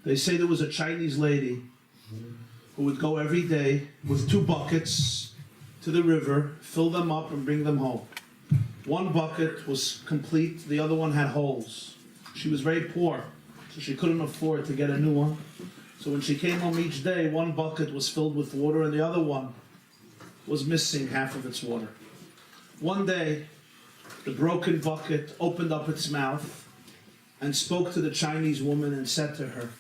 They say there was a Chinese lady who would go every day with 2 buckets to the river, fill them up and bring them home. One bucket was complete, the other one had holes. She was very poor, so she couldn't afford to get a new one. So when she came home each day, one bucket was filled with water and the other one was missing half of its water. One day, the broken bucket opened up its mouth and spoke to the Chinese woman and said to her,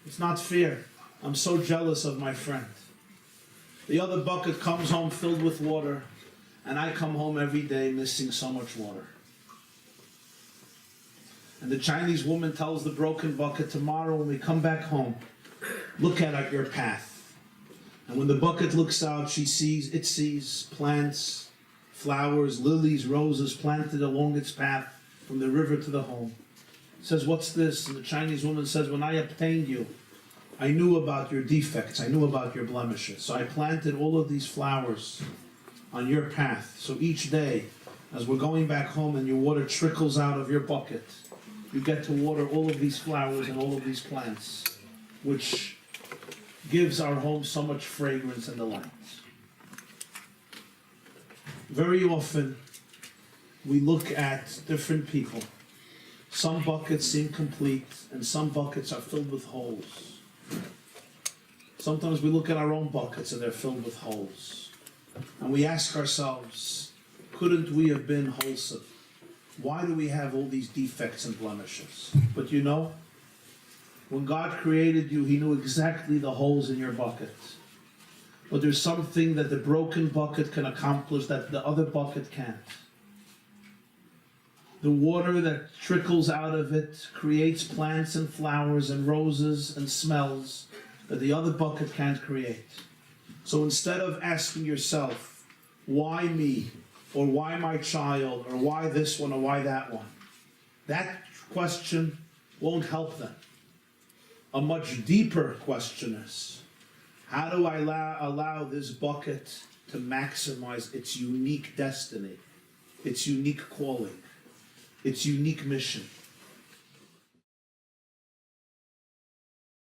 "It's not fair. I'm so jealous of my friend. The other bucket comes home filled with water, and I come home every day missing so much water." And the Chinese woman tells the broken bucket, "Tomorrow when we come back home, look at your path." And when the bucket looks out, it sees plants, flowers, lilies, roses planted along its path from the river to the home. It says, "What's this?" And the Chinese woman says, "When I obtained you, I knew about your defects, I knew about your blemishes. So I planted all of these flowers on your path. So each day, as we're going back home and your water trickles out of your bucket, you get to water all of these flowers and all of these plants, which gives our home so much fragrance and delight." Very often, we look at different people. Some buckets seem complete, and some buckets are filled with holes. Sometimes we look at our own buckets and they're filled with holes. And we ask ourselves, couldn't we have been wholesome? Why do we have all these defects and blemishes? But you know, when God created you, He knew exactly the holes in your bucket. But there's something that the broken bucket can accomplish that the other bucket can't. The water that trickles out of it creates plants and flowers and roses and smells that the other bucket can't create. So instead of asking yourself, why me, or why my child, or why this one, or why that one, that question won't help them. A much deeper question is, how do I allow this bucket to maximize its unique destiny, its unique calling, its unique mission?